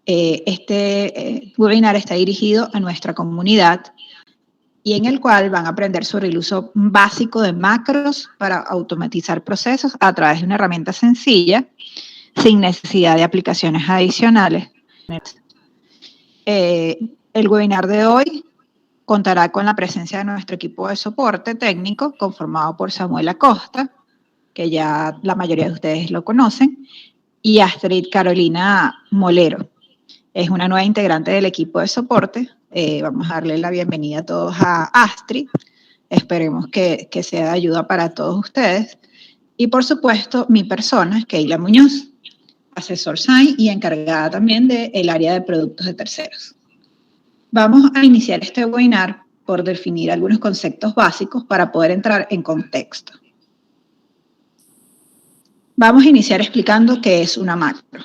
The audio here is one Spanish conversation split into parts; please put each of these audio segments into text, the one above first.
Este webinar está dirigido a nuestra comunidad y en el cual van a aprender sobre el uso básico de macros para automatizar procesos a través de una herramienta sencilla, sin necesidad de aplicaciones adicionales. El webinar de hoy contará con la presencia de nuestro equipo de soporte técnico conformado por Samuel Acosta, que ya la mayoría de ustedes lo conocen, y Astrid Carolina Molero. Es una nueva integrante del equipo de soporte. Vamos a darle la bienvenida a todos a Astrid. Esperemos que sea de ayuda para todos ustedes. Y por supuesto, mi persona, Keila Muñoz, asesor SAI y encargada también del área de productos de terceros. Vamos a iniciar este webinar por definir algunos conceptos básicos para poder entrar en contexto. Vamos a iniciar explicando qué es una macro.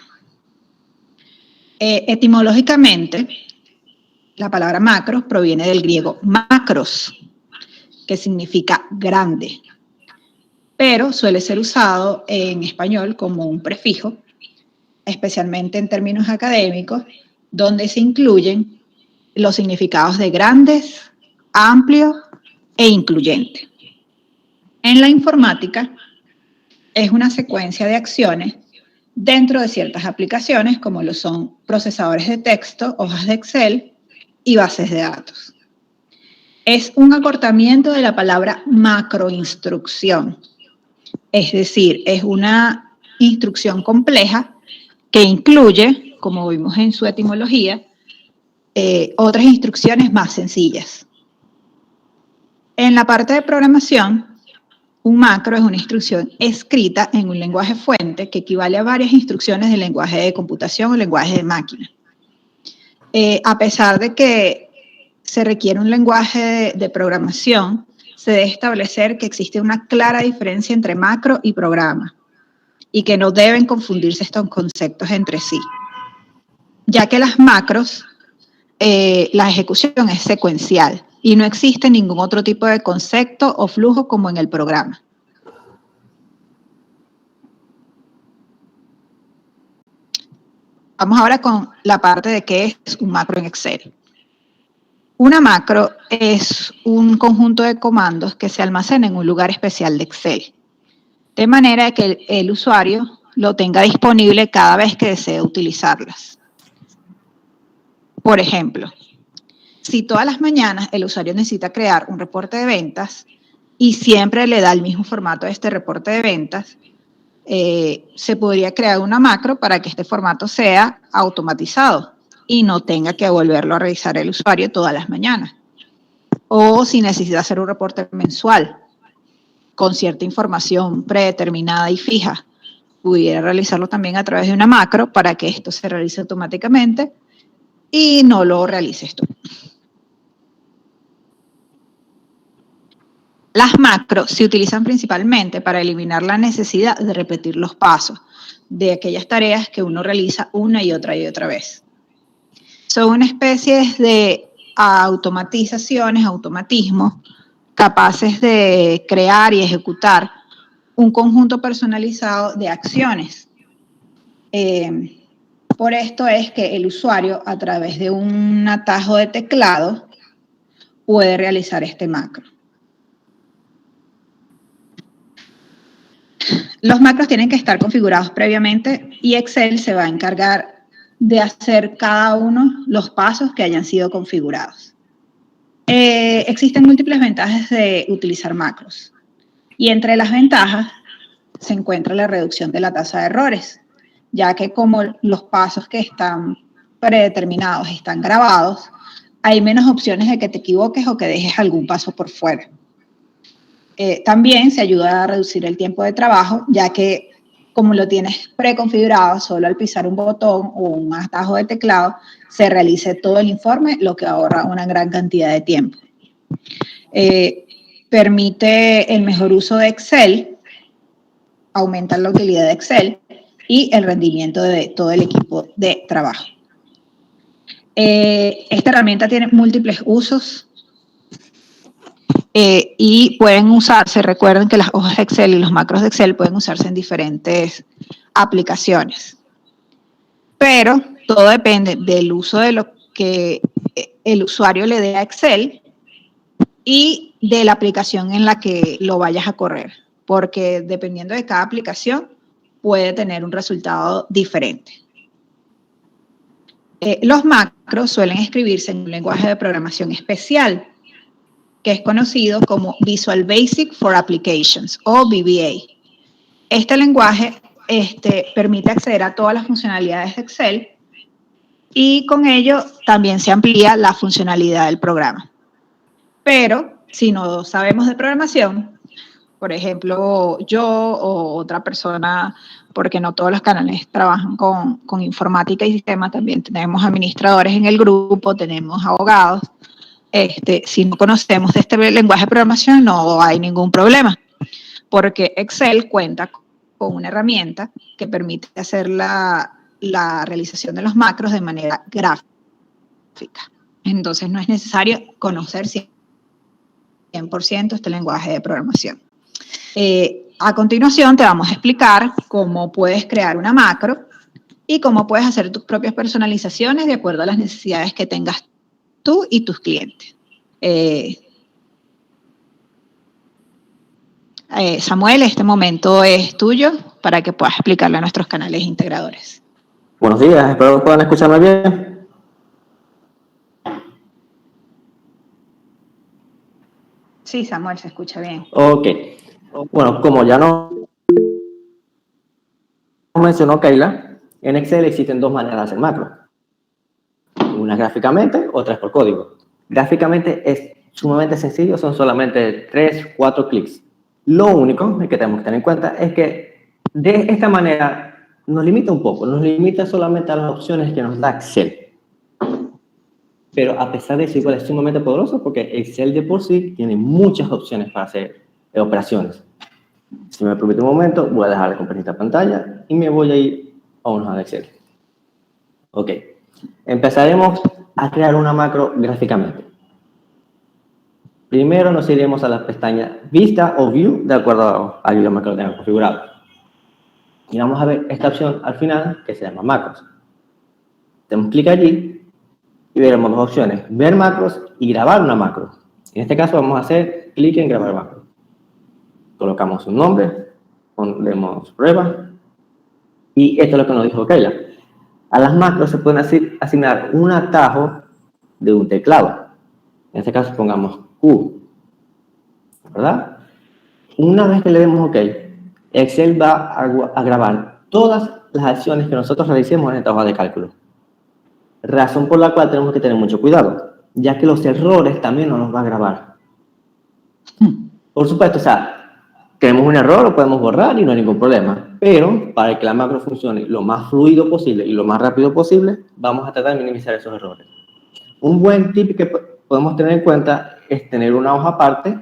Etimológicamente, la palabra macro proviene del griego macros, que significa grande, pero suele ser usado en español como un prefijo, especialmente en términos académicos, donde se incluyen los significados de grandes, amplio e incluyente. En la informática, es una secuencia de acciones dentro de ciertas aplicaciones, como lo son procesadores de texto, hojas de Excel y bases de datos. Es un acortamiento de la palabra macroinstrucción, es decir, es una instrucción compleja que incluye, como vimos en su etimología, otras instrucciones más sencillas. En la parte de programación, un macro es una instrucción escrita en un lenguaje fuente que equivale a varias instrucciones del lenguaje de computación o lenguaje de máquina. A pesar de que se requiere un lenguaje de programación, se debe establecer que existe una clara diferencia entre macro y programa y que no deben confundirse estos conceptos entre sí, ya que las macros, la ejecución es secuencial y no existe ningún otro tipo de concepto o flujo como en el programa. Vamos ahora con la parte de qué es un macro en Excel. Una macro es un conjunto de comandos que se almacena en un lugar especial de Excel, de manera que el usuario lo tenga disponible cada vez que desee utilizarlas. Por ejemplo, si todas las mañanas el usuario necesita crear un reporte de ventas y siempre le da el mismo formato a este reporte de ventas, se podría crear una macro para que este formato sea automatizado y no tenga que volverlo a revisar el usuario todas las mañanas. O si necesita hacer un reporte mensual con cierta información predeterminada y fija, pudiera realizarlo también a través de una macro para que esto se realice automáticamente y no lo realices tú. Las macros se utilizan principalmente para eliminar la necesidad de repetir los pasos de aquellas tareas que uno realiza una y otra vez. Son una especie de automatizaciones, automatismos, capaces de crear y ejecutar un conjunto personalizado de acciones. Por esto es que el usuario, a través de un atajo de teclado, puede realizar este macro. Los macros tienen que estar configurados previamente y Excel se va a encargar de hacer cada uno los pasos que hayan sido configurados. Existen múltiples ventajas de utilizar macros y entre las ventajas se encuentra la reducción de la tasa de errores, ya que como los pasos que están predeterminados están grabados, hay menos opciones de que te equivoques o que dejes algún paso por fuera. También se ayuda a reducir el tiempo de trabajo, ya que como lo tienes preconfigurado, solo al pisar un botón o un atajo de teclado, se realice todo el informe, lo que ahorra una gran cantidad de tiempo. Permite el mejor uso de Excel, aumenta la utilidad de Excel y el rendimiento de todo el equipo de trabajo. Esta herramienta tiene múltiples usos. Y pueden usarse, recuerden que las hojas de Excel y los macros de Excel pueden usarse en diferentes aplicaciones. pero todo depende del uso de lo que el usuario le dé a Excel y de la aplicación en la que lo vayas a correr, porque dependiendo de cada aplicación puede tener un resultado diferente. Los macros suelen escribirse en un lenguaje de programación especial, que es conocido como Visual Basic for Applications, o VBA. Este lenguaje permite acceder a todas las funcionalidades de Excel y con ello también se amplía la funcionalidad del programa. Pero si no sabemos de programación, por ejemplo, yo o otra persona, porque no todos los canales trabajan con informática y sistemas, también tenemos administradores en el grupo, tenemos abogados. Si no conocemos de este lenguaje de programación, no hay ningún problema, porque Excel cuenta con una herramienta que permite hacer la realización de los macros de manera gráfica. Entonces no es necesario conocer 100% este lenguaje de programación. A continuación te vamos a explicar cómo puedes crear una macro y cómo puedes hacer tus propias personalizaciones de acuerdo a las necesidades que tengas tú y tus clientes. Samuel, este momento es tuyo para que puedas explicarle a nuestros canales integradores. Buenos días, espero que puedan escucharme bien. Sí, Samuel, se escucha bien. Ok. Bueno, como ya no mencionó Keila, en Excel existen dos maneras de hacer macros. Una gráficamente, otra es por código. Gráficamente es sumamente sencillo, son solamente 3-4 clics. Lo único que tenemos que tener en cuenta es que de esta manera nos limita un poco, nos limita solamente a las opciones que nos da Excel. Pero a pesar de eso, igual es sumamente poderoso porque Excel de por sí tiene muchas opciones para hacer operaciones. Si me permite un momento, voy a dejar de compartir esta pantalla y me voy a ir a una hoja de Excel. Ok. Empezaremos a crear una macro gráficamente. Primero nos iremos a la pestaña Vista o View, de acuerdo al idioma que lo tengan configurado. Y vamos a ver esta opción al final, que se llama Macros. Damos clic allí y veremos dos opciones, ver macros y grabar una macro. En este caso vamos a hacer clic en grabar macro. Colocamos un nombre, ponemos prueba y esto es lo que nos dijo Keila. A las macros se pueden asignar un atajo de un teclado. En este caso pongamos Q, ¿verdad? Una vez que le demos OK, Excel va a grabar todas las acciones que nosotros realicemos en esta hoja de cálculo. Razón por la cual tenemos que tener mucho cuidado, ya que los errores también nos los va a grabar. Por supuesto, o sea, tenemos un error, lo podemos borrar y no hay ningún problema, pero para que la macro funcione lo más fluido posible y lo más rápido posible, vamos a tratar de minimizar esos errores. Un buen tip que podemos tener en cuenta es tener una hoja aparte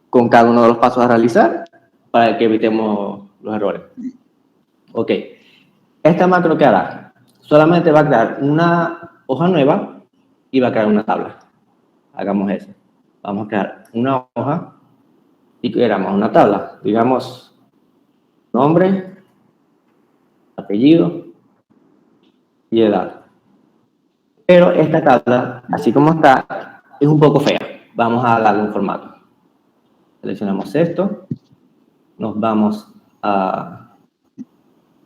con cada uno de los pasos a realizar para que evitemos los errores. Ok, esta macro que hará solamente va a crear una hoja nueva y va a crear una tabla. Hagamos eso. Vamos a crear una hoja y creamos una tabla. Digamos nombre, apellido y edad. Pero esta tabla, así como está, es un poco fea. Vamos a darle un formato. Seleccionamos esto. Nos vamos a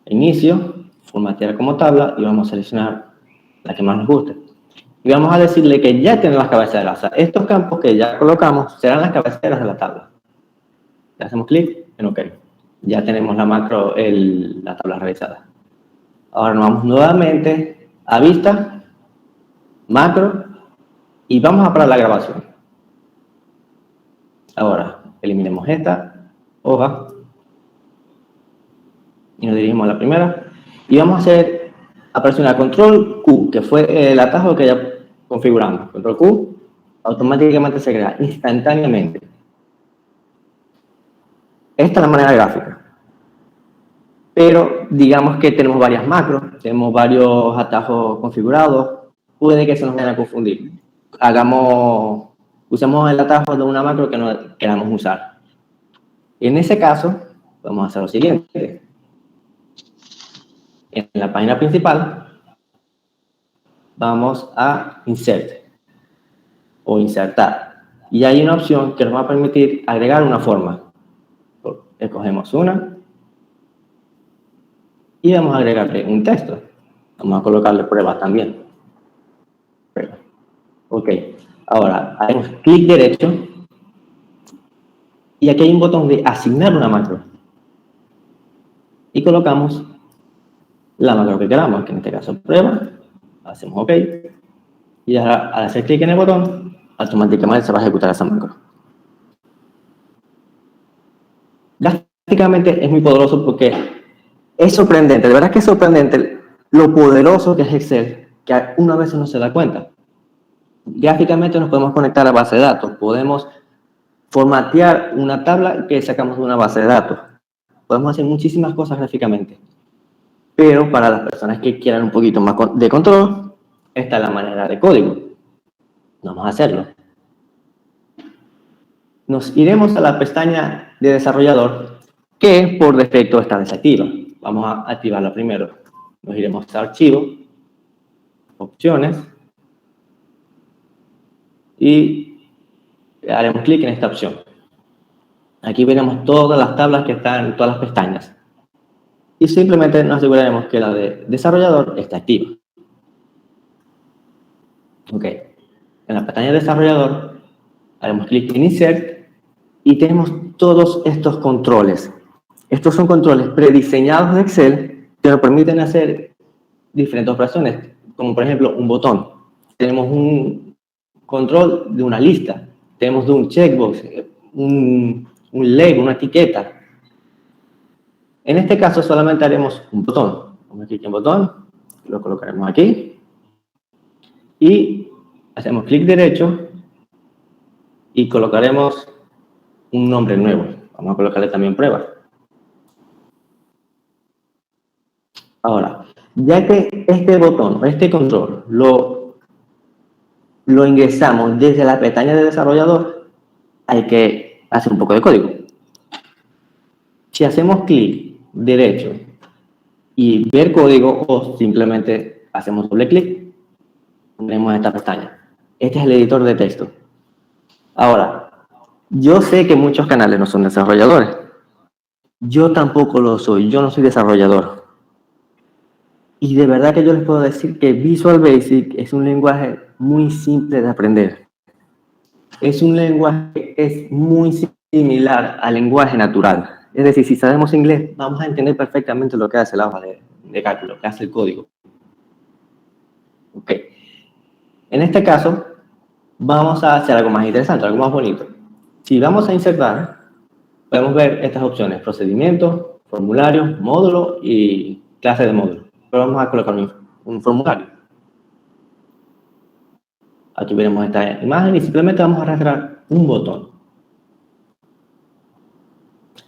inicio, formatear como tabla y vamos a seleccionar la que más nos guste. Y vamos a decirle que ya tiene las cabeceras. O sea, estos campos que ya colocamos serán las cabeceras de la tabla. Le hacemos clic en OK. Ya tenemos la macro, la tabla realizada. Ahora nos vamos nuevamente a vista, macro, y vamos a parar la grabación. Ahora, eliminemos esta hoja y nos dirigimos a la primera. Y vamos a presionar control Q, que fue el atajo que ya configuramos. Control Q, automáticamente se crea instantáneamente. Esta es la manera gráfica. Pero digamos que tenemos varias macros, tenemos varios atajos configurados, puede que se nos vayan a confundir. Usemos el atajo de una macro que no queramos usar. En ese caso, vamos a hacer lo siguiente. En la página principal, vamos a Insert o Insertar. Y hay una opción que nos va a permitir agregar una forma. Escogemos una y vamos a agregarle un texto. Vamos a colocarle prueba también. Prueba. Ok. Ahora, hacemos clic derecho y aquí hay un botón de asignar una macro. Y colocamos la macro que queramos, que en este caso prueba. Hacemos OK. Y ahora, al hacer clic en el botón, automáticamente se va a ejecutar esa macro. Gráficamente es muy poderoso porque es sorprendente, de verdad que es sorprendente lo poderoso que es Excel, que una vez no se da cuenta. Gráficamente nos podemos conectar a base de datos, podemos formatear una tabla que sacamos de una base de datos. Podemos hacer muchísimas cosas gráficamente. Pero para las personas que quieran un poquito más de control, esta es la manera de código. Vamos a hacerlo. Nos iremos a la pestaña de desarrollador, que por defecto está desactiva. Vamos a activarla primero. Nos iremos a archivo, opciones, y haremos clic en esta opción. Aquí veremos todas las tablas que están en todas las pestañas. Y simplemente nos aseguraremos que la de desarrollador está activa. Ok. En la pestaña de desarrollador haremos clic en Insert y tenemos todos estos controles. Estos son controles prediseñados de Excel que nos permiten hacer diferentes operaciones, como por ejemplo un botón. Tenemos un control de una lista, tenemos de un checkbox, un label, una etiqueta. En este caso solamente haremos un botón. Vamos a clic en botón, lo colocaremos aquí y hacemos clic derecho y colocaremos un nombre nuevo. Vamos a colocarle también prueba. Ahora, ya que este botón, este control, lo ingresamos desde la pestaña de desarrollador, hay que hacer un poco de código. Si hacemos clic derecho y ver código o simplemente hacemos doble clic, tenemos esta pestaña. Este es el editor de texto. Ahora, yo sé que muchos canales no son desarrolladores. Yo tampoco lo soy, yo no soy desarrollador. Y de verdad que yo les puedo decir que Visual Basic es un lenguaje muy simple de aprender. Es un lenguaje que es muy similar al lenguaje natural. Es decir, si sabemos inglés, vamos a entender perfectamente lo que hace la hoja de cálculo, lo que hace el código. Ok. En este caso, vamos a hacer algo más interesante, algo más bonito. Si vamos a insertar, podemos ver estas opciones: procedimientos, formularios, módulo y clase de módulo. Pero vamos a colocar un formulario. Aquí veremos esta imagen y simplemente vamos a arrastrar un botón.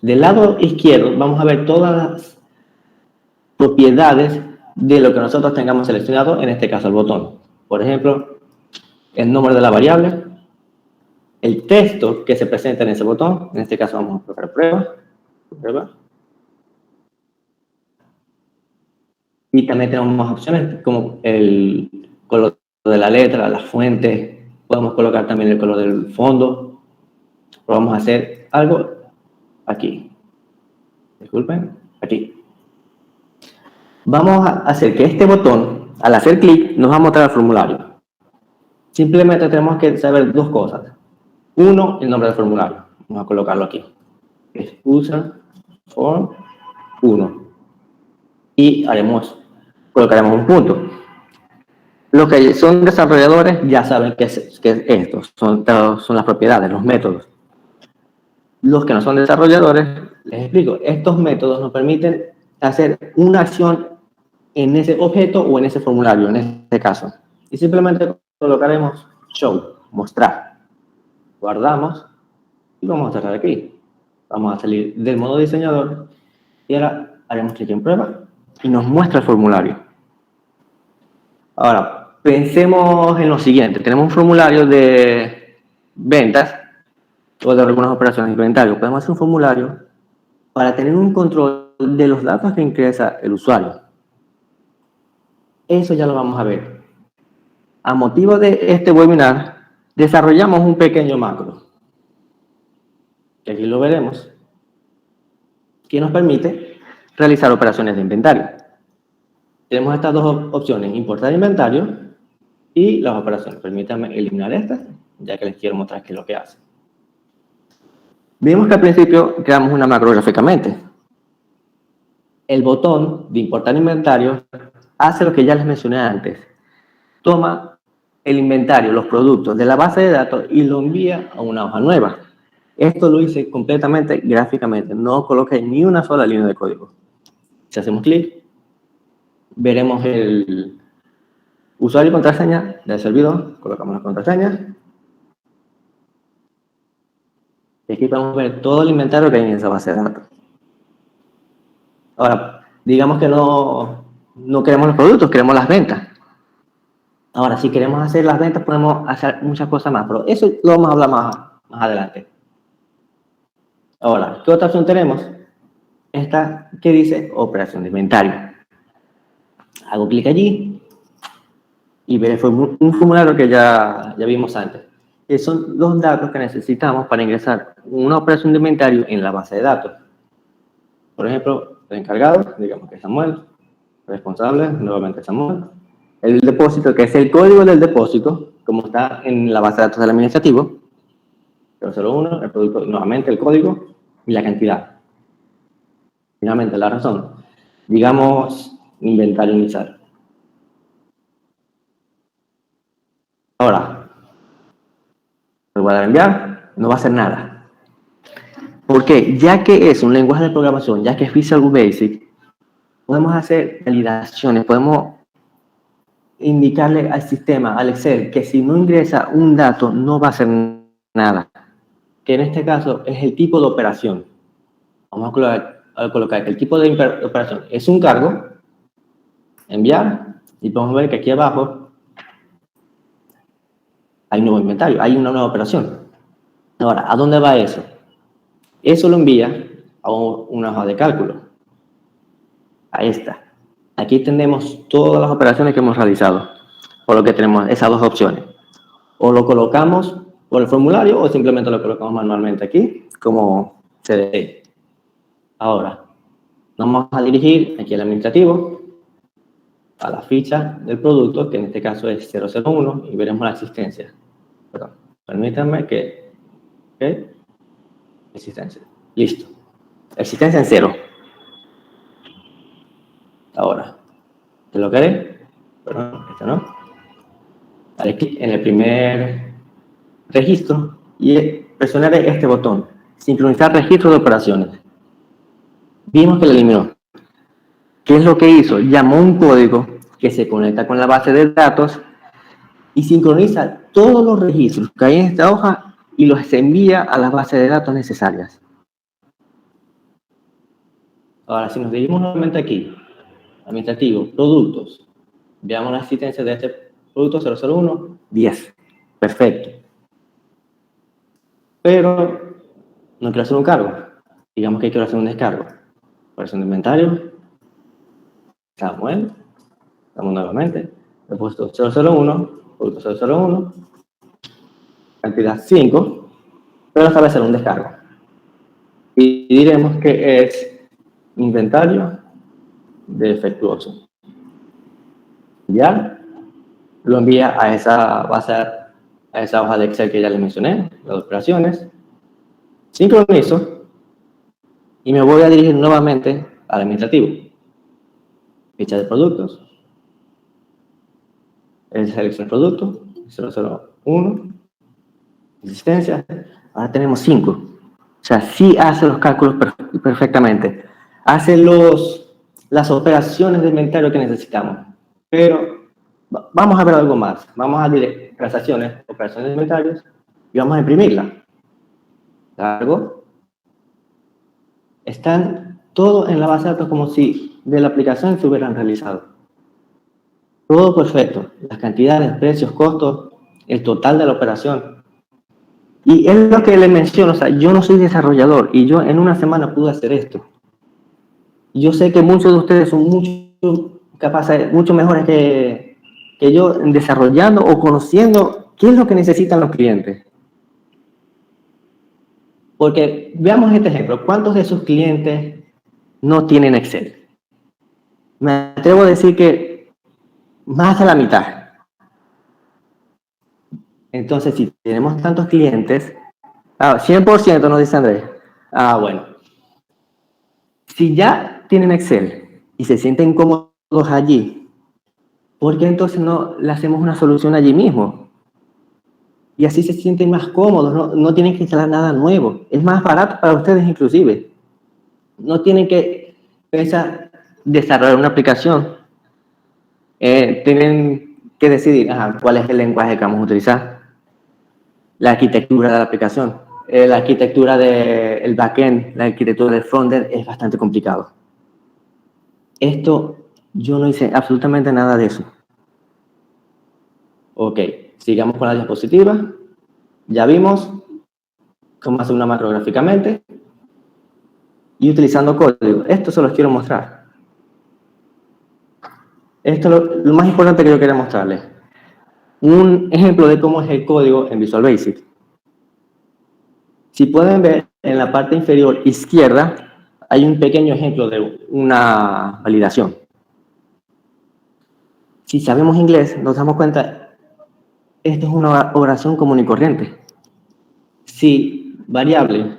Del lado izquierdo vamos a ver todas las propiedades de lo que nosotros tengamos seleccionado, en este caso el botón. Por ejemplo, el nombre de la variable, el texto que se presenta en ese botón, en este caso vamos a colocar prueba. Y también tenemos más opciones como el color de la letra, las fuentes, podemos colocar también el color del fondo. Vamos a hacer algo aquí. Disculpen, aquí. Vamos a hacer que este botón, al hacer clic, nos va a mostrar el formulario. Simplemente tenemos que saber dos cosas. Uno, el nombre del formulario. Vamos a colocarlo aquí. Es user form 1. Y colocaremos un punto. Los que son desarrolladores ya saben qué es esto. Son las propiedades, los métodos. Los que no son desarrolladores, les explico. Estos métodos nos permiten hacer una acción en ese objeto o en ese formulario, en este caso. Y simplemente colocaremos show, mostrar. Guardamos y vamos a cerrar aquí. Vamos a salir del modo diseñador y ahora haremos clic en prueba y nos muestra el formulario. Ahora, pensemos en lo siguiente. Tenemos un formulario de ventas o de algunas operaciones de inventario. Podemos hacer un formulario para tener un control de los datos que ingresa el usuario. Eso ya lo vamos a ver. a motivo de este webinar, desarrollamos un pequeño macro, que aquí lo veremos, que nos permite realizar operaciones de inventario. Tenemos estas dos opciones, importar inventario y las operaciones. Permítanme eliminar estas, ya que les quiero mostrar qué es lo que hace. Vimos que al principio creamos una macro gráficamente. El botón de importar inventario hace lo que ya les mencioné antes. Toma el inventario, los productos de la base de datos y lo envía a una hoja nueva. Esto lo hice completamente gráficamente, no coloqué ni una sola línea de código. Si hacemos clic, veremos el usuario y contraseña del servidor, colocamos la contraseña. Y aquí podemos ver todo el inventario que hay en esa base de datos. Ahora, digamos que no queremos los productos, queremos las ventas. Ahora, si queremos hacer las ventas, podemos hacer muchas cosas más, pero eso lo vamos a hablar más adelante. Ahora, ¿qué otra opción tenemos? Esta que dice operación de inventario. Hago clic allí y veré un formulario que ya vimos antes. Que son los datos que necesitamos para ingresar una operación de inventario en la base de datos. Por ejemplo, el encargado, digamos que es Samuel, responsable, nuevamente Samuel. El depósito, que es el código del depósito, como está en la base de datos del administrativo. 001, el producto, nuevamente el código y la cantidad. Finalmente, la razón. Digamos, inventario inicial. Ahora, lo voy a enviar, no va a hacer nada. ¿Por qué? Ya que es un lenguaje de programación, ya que es Visual Basic, podemos hacer validaciones, podemos indicarle al sistema, al Excel, que si no ingresa un dato, no va a hacer nada. Que en este caso es el tipo de operación. Vamos a colocar que el tipo de operación es un cargo, enviar, y podemos ver que aquí abajo hay un nuevo inventario, hay una nueva operación. Ahora, ¿a dónde va eso? Eso lo envía a una hoja de cálculo. Ahí está. Aquí tenemos todas las operaciones que hemos realizado, por lo que tenemos esas dos opciones. O lo colocamos por el formulario o simplemente lo colocamos manualmente aquí, como CDE. Ahora, nos vamos a dirigir aquí al administrativo, a la ficha del producto, que en este caso es 001, y veremos la existencia. Perdón, permítanme que... ¿Okay? Existencia. Listo. Existencia en 0. Ahora, ¿te lo queré? Perdón, esto no. Haré clic en el primer registro y presionaré este botón, sincronizar registro de operaciones. Vimos que lo eliminó. ¿Qué es lo que hizo? Llamó un código que se conecta con la base de datos y sincroniza todos los registros que hay en esta hoja y los envía a las bases de datos necesarias. Ahora, si nos dirigimos nuevamente aquí, administrativo, productos, veamos la existencia de este producto 001, 10. Perfecto. Pero no quiero hacer un cargo. Digamos que quiero hacer un descargo. Operación de inventario. Samuel. Vamos nuevamente. Depósito 001, producto 001. Cantidad 5. Pero esta vez será un descargo. Y diremos que es inventario defectuoso. Ya lo envía a esa base, a esa hoja de Excel que ya les mencioné, las operaciones. Sincronizo y me voy a dirigir nuevamente al administrativo. Ficha de productos. Selección producto 001. Existencia. Ahora tenemos 5. O sea, sí hace los cálculos perfectamente. Hace las operaciones de inventario que necesitamos. Pero vamos a ver algo más. Vamos a ir a transacciones, operaciones de inventarios y vamos a imprimirla. Cargo. Están todos en la base de datos como si de la aplicación se hubieran realizado. Todo perfecto. Las cantidades, precios, costos, el total de la operación. Y es lo que les menciono, o sea, yo no soy desarrollador y yo en una semana pude hacer esto. Yo sé que muchos de ustedes son mucho capaces, mucho mejores que yo desarrollando o conociendo qué es lo que necesitan los clientes. Porque veamos este ejemplo. ¿Cuántos de sus clientes no tienen Excel? Me atrevo a decir que más de la mitad. Entonces, si tenemos tantos clientes, 100% nos dice Andrés. Bueno. Si ya tienen Excel y se sienten cómodos allí, ¿por qué entonces no le hacemos una solución allí mismo? Y así se sienten más cómodos, no tienen que instalar nada nuevo. Es más barato para ustedes inclusive. No tienen que pensar desarrollar una aplicación. Tienen que decidir cuál es el lenguaje que vamos a utilizar. La arquitectura de la aplicación. La arquitectura del backend, la arquitectura del frontend es bastante complicado. Esto, yo no hice absolutamente nada de eso. Ok, sigamos con la diapositiva. Ya vimos cómo hacer una macro gráficamente y utilizando código. Esto se los quiero mostrar. Esto es lo más importante que yo quería mostrarles. Un ejemplo de cómo es el código en Visual Basic. Si pueden ver, en la parte inferior izquierda hay un pequeño ejemplo de una validación. Si sabemos inglés, nos damos cuenta, esto es una oración común y corriente. Si variable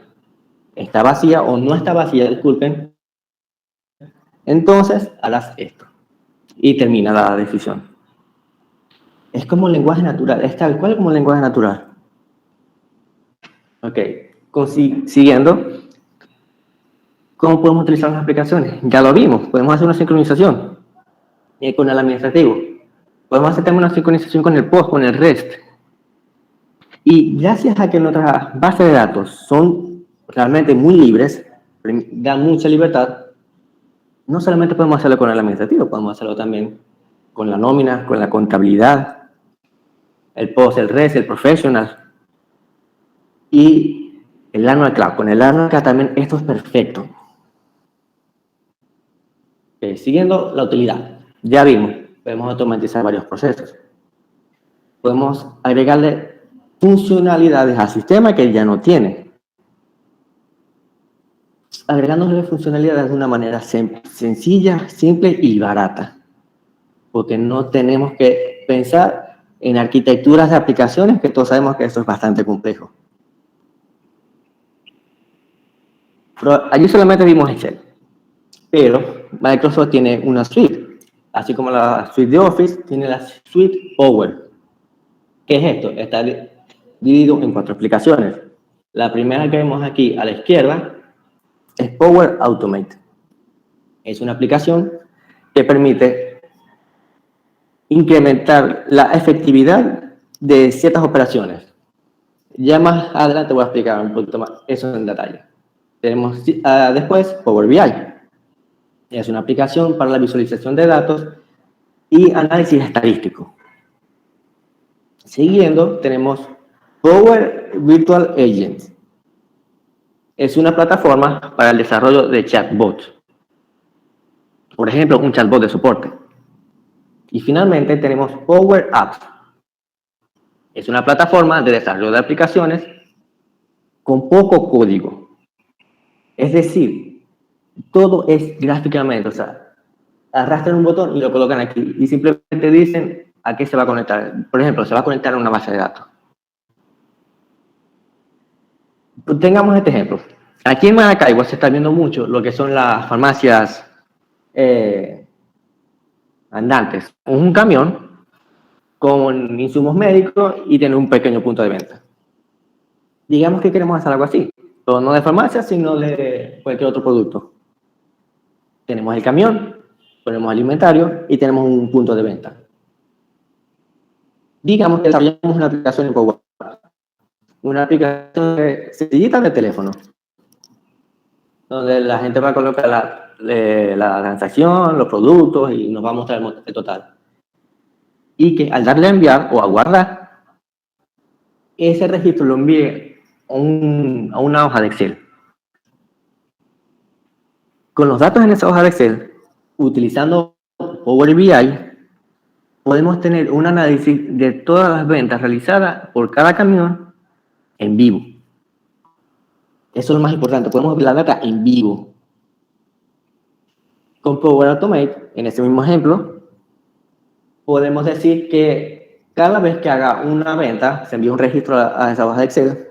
está vacía o no está vacía, disculpen, entonces harás esto y termina la decisión. Es como el lenguaje natural, es tal cual como el lenguaje natural. Ok, siguiendo, ¿cómo podemos utilizar las aplicaciones? Ya lo vimos, podemos hacer una sincronización con el administrativo. Podemos hacer también una sincronización con el POST, con el REST. Y gracias a que nuestras bases de datos son realmente muy libres, dan mucha libertad, no solamente podemos hacerlo con el administrativo, podemos hacerlo también con la nómina, con la contabilidad, el POST, el REST, el Professional y el Annual Cloud. Con el Annual Cloud también esto es perfecto. Siguiendo la utilidad, ya vimos, podemos automatizar varios procesos. Podemos agregarle funcionalidades al sistema que ya no tiene. Agregándole funcionalidades de una manera sencilla, simple y barata. Porque no tenemos que pensar en arquitecturas de aplicaciones, que todos sabemos que eso es bastante complejo. Pero allí solamente vimos Excel. Pero Microsoft tiene una suite. Así como la suite de Office, tiene la suite Power. ¿Qué es esto? Está dividido en 4 aplicaciones. La primera que vemos aquí a la izquierda es Power Automate. Es una aplicación que permite incrementar la efectividad de ciertas operaciones. Ya más adelante voy a explicar un poquito más eso en detalle. Tenemos después Power BI. Es una aplicación para la visualización de datos y análisis estadístico. Siguiendo, tenemos Power Virtual Agent. Es una plataforma para el desarrollo de chatbots. Por ejemplo, un chatbot de soporte. Y finalmente tenemos Power Apps. Es una plataforma de desarrollo de aplicaciones con poco código. Es decir, todo es gráficamente, o sea, arrastran un botón y lo colocan aquí y simplemente dicen a qué se va a conectar. Por ejemplo, se va a conectar a una base de datos. Tengamos este ejemplo. Aquí en Maracaibo se está viendo mucho lo que son las farmacias andantes. Un camión con insumos médicos y tiene un pequeño punto de venta. Digamos que queremos hacer algo así, pero no de farmacia, sino de cualquier otro producto. Tenemos el camión, ponemos el inventario y tenemos un punto de venta. Digamos que desarrollamos una aplicación en Power, una aplicación sencillita de teléfono, donde la gente va a colocar la transacción, los productos y nos va a mostrar el montaje total. Y que al darle a enviar o a guardar, ese registro lo envíe a una hoja de Excel. Con los datos en esa hoja de Excel, utilizando Power BI, podemos tener un análisis de todas las ventas realizadas por cada camión en vivo. Eso es lo más importante, podemos ver la data en vivo. Con Power Automate, en ese mismo ejemplo, podemos decir que cada vez que haga una venta, se envía un registro a esa hoja de Excel,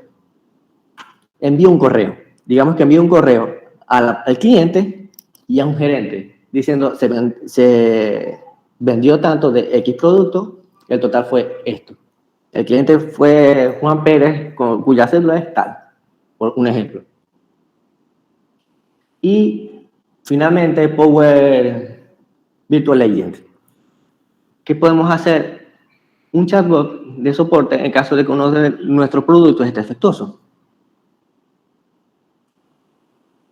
envía un correo. Digamos que envía un correo al cliente y a un gerente, diciendo se vendió tanto de X producto, el total fue esto. El cliente fue Juan Pérez, cuya cédula es tal, por un ejemplo. Y finalmente, Power Virtual Agent. ¿Qué podemos hacer? Un chatbot de soporte en caso de que uno de nuestros productos esté defectuoso.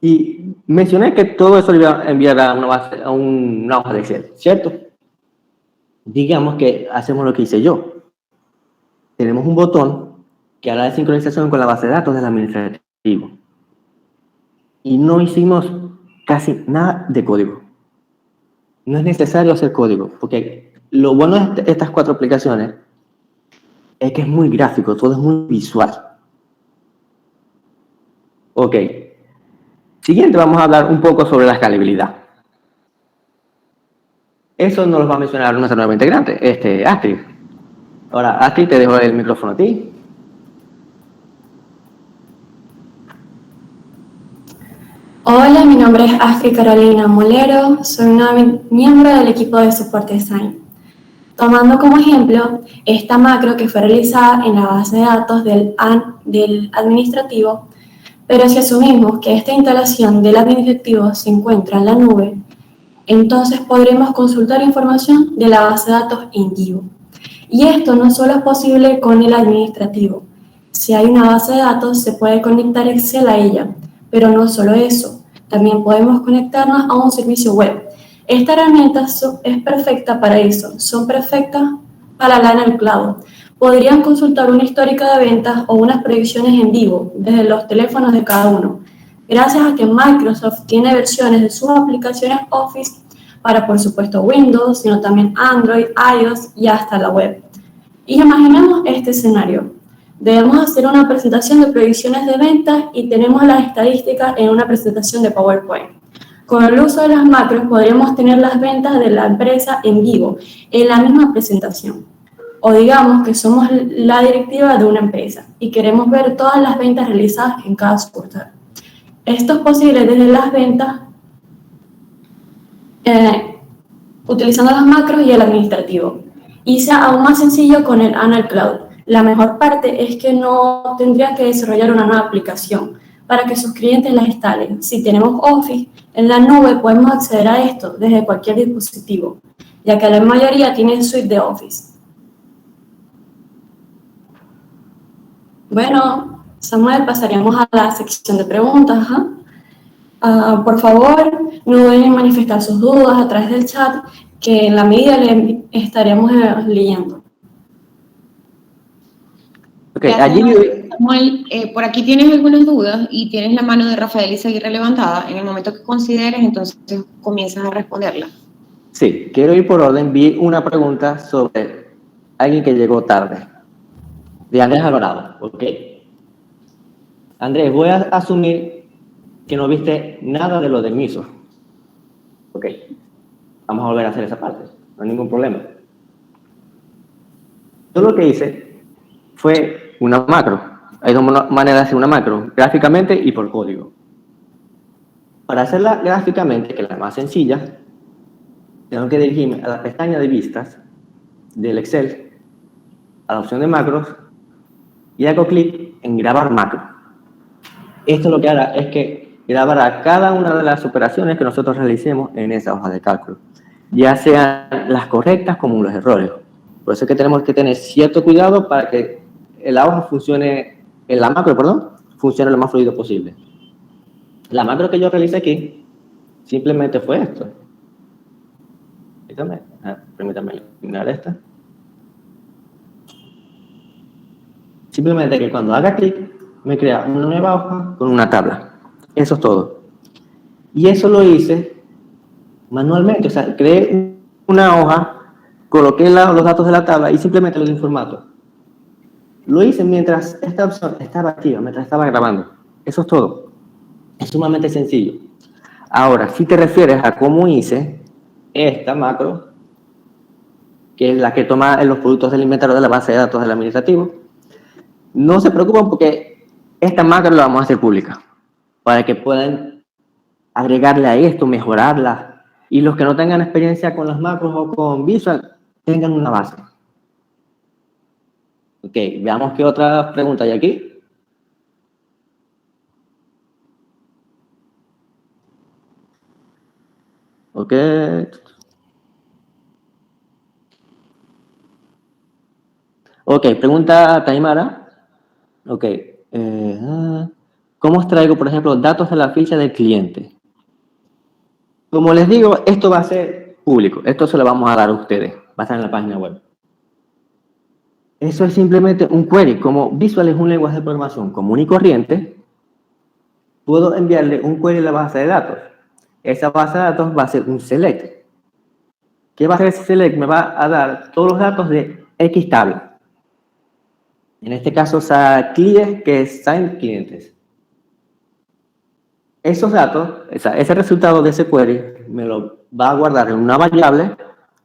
Y mencioné que todo eso le iba a enviar a una hoja de Excel, ¿cierto? Digamos que hacemos lo que hice yo. Tenemos un botón que hará de sincronización con la base de datos del administrativo. Y no hicimos casi nada de código. No es necesario hacer código, porque lo bueno de estas 4 aplicaciones es que es muy gráfico, todo es muy visual. Ok. Siguiente, vamos a hablar un poco sobre la escalabilidad. Eso nos lo va a mencionar nuestra nueva integrante, Astrid. Ahora, Astrid, te dejo el micrófono a ti. Hola, mi nombre es Astrid Carolina Molero, soy una miembro del equipo de soporte design. Tomando como ejemplo esta macro que fue realizada en la base de datos del administrativo, pero si asumimos que esta instalación del administrativo se encuentra en la nube, entonces podremos consultar información de la base de datos en vivo. Y esto no solo es posible con el administrativo. Si hay una base de datos, se puede conectar Excel a ella, pero no solo eso, también podemos conectarnos a un servicio web. Esta herramienta es perfecta para eso, son perfectas para la en el cloud. Podrían consultar una histórica de ventas o unas predicciones en vivo desde los teléfonos de cada uno, gracias a que Microsoft tiene versiones de sus aplicaciones Office para, por supuesto, Windows, sino también Android, iOS y hasta la web. Y imaginemos este escenario. Debemos hacer una presentación de predicciones de ventas y tenemos las estadísticas en una presentación de PowerPoint. Con el uso de las macros podremos tener las ventas de la empresa en vivo, en la misma presentación. O digamos que somos la directiva de una empresa y queremos ver todas las ventas realizadas en cada sucursal. Esto es posible desde las ventas, utilizando las macros y el administrativo. Y sea aún más sencillo con el Anal Cloud. La mejor parte es que no tendrían que desarrollar una nueva aplicación para que sus clientes las instalen. Si tenemos Office en la nube, podemos acceder a esto desde cualquier dispositivo, ya que la mayoría tienen suite de Office. Bueno, Samuel, pasaríamos a la sección de preguntas. Por favor, no deben manifestar sus dudas a través del chat, que en la medida le estaremos leyendo. Okay, allí... Samuel, por aquí tienes algunas dudas y tienes la mano de Rafael Izaguirre levantada. En el momento que consideres, entonces comienzas a responderla. Sí, quiero ir por orden. Vi una pregunta sobre alguien que llegó tarde, de Andrés Alvarado. Ok. Andrés, voy a asumir que no viste nada de lo del MISO. Ok. Vamos a volver a hacer esa parte. No hay ningún problema. Yo lo que hice fue una macro. Hay 2 maneras de hacer una macro, gráficamente y por código. Para hacerla gráficamente, que es la más sencilla, tengo que dirigirme a la pestaña de vistas del Excel, a la opción de macros, y hago clic en grabar macro. Esto lo que hará es que grabará cada una de las operaciones que nosotros realicemos en esa hoja de cálculo, ya sean las correctas como los errores. Por eso es que tenemos que tener cierto cuidado para que la hoja funcione, la macro, perdón, funcione lo más fluido posible. La macro que yo realicé aquí simplemente fue esto. Permítame eliminar esta. Simplemente que cuando haga clic me crea una nueva hoja con una tabla. Eso es todo. Y eso lo hice manualmente. O sea, creé una hoja coloqué los datos de la tabla y simplemente los di en formato. Lo hice mientras esta opción estaba activa, mientras estaba grabando. Eso es todo. Es sumamente sencillo. Ahora, si te refieres a cómo hice esta macro, que es la que toma los productos del inventario de la base de datos del administrativo, no se preocupen porque esta macro la vamos a hacer pública para que puedan agregarle a esto, mejorarla, y los que no tengan experiencia con las macros o con Visual tengan una base. Ok, veamos qué otra pregunta hay aquí. Ok. Ok, pregunta Taimara. Ok. ¿Cómo extraigo, por ejemplo, datos de la ficha del cliente? Como les digo, esto va a ser público. Esto se lo vamos a dar a ustedes. Va a estar en la página web. Eso es simplemente un query. Como Visual es un lenguaje de programación común y corriente, puedo enviarle un query a la base de datos. Esa base de datos va a ser un select. ¿Qué va a hacer ese select? Me va a dar todos los datos de X tabla. En este caso, client, que es sign clientes. Esos datos, ese resultado de ese query, me lo va a guardar en una variable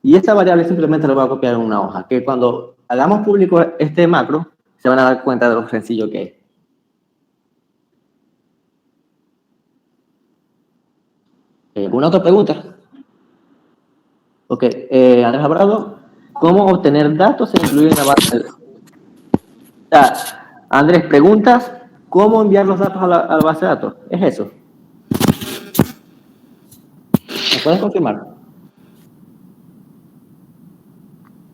y esta variable simplemente lo voy a copiar en una hoja, que cuando hagamos público este macro, se van a dar cuenta de lo sencillo que es. ¿Alguna otra pregunta? Ok, Andrés Abrado, ¿cómo obtener datos e incluir en la base de datos? Andrés, preguntas, ¿cómo enviar los datos a la base de datos? ¿Es eso? ¿Me puedes confirmar?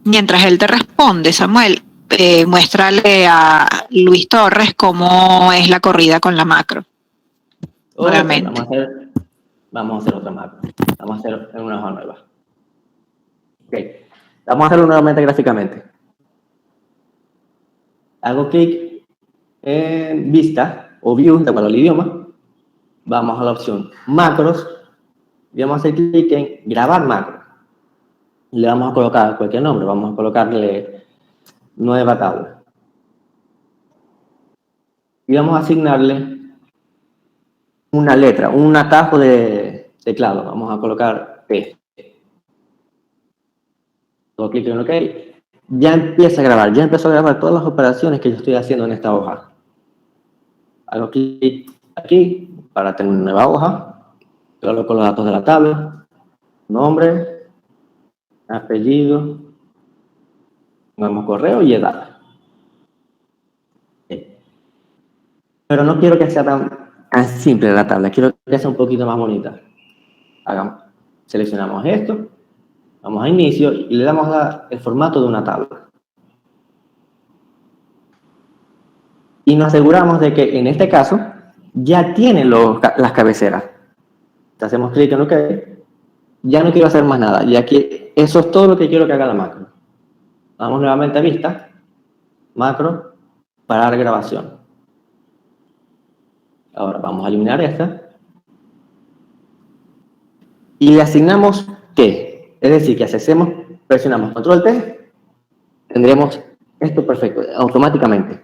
Mientras él te responde, Samuel, muéstrale a Luis Torres cómo es la corrida con la macro. Okay, Nuevamente. vamos a hacer otra macro. Vamos a hacer en una hoja nueva. Ok, vamos a hacerlo nuevamente gráficamente. Hago clic en vista o view, de acuerdo al idioma. Vamos a la opción macros y vamos a hacer clic en grabar macro. Le vamos a colocar cualquier nombre, vamos a colocarle nueva tabla. Y vamos a asignarle una letra, un atajo de teclado. Vamos a colocar P. Hago clic en OK. Ya empieza a grabar, ya empezó a grabar todas las operaciones que yo estoy haciendo en esta hoja. Hago clic aquí para tener una nueva hoja. Coloco los datos de la tabla, nombre, apellido, pongamos correo y edad. Pero no quiero que sea tan simple la tabla, quiero que sea un poquito más bonita. Seleccionamos esto, vamos a inicio y le damos el formato de una tabla. Y nos aseguramos de que en este caso ya tiene las cabeceras. Hacemos clic en OK. Ya no quiero hacer más nada. Y aquí eso es todo lo que quiero que haga la macro. Vamos nuevamente a vista, macro, parar grabación. Ahora vamos a eliminar esta. Y le asignamos T. Es decir, que si hacemos, presionamos control T, tendremos esto perfecto, automáticamente.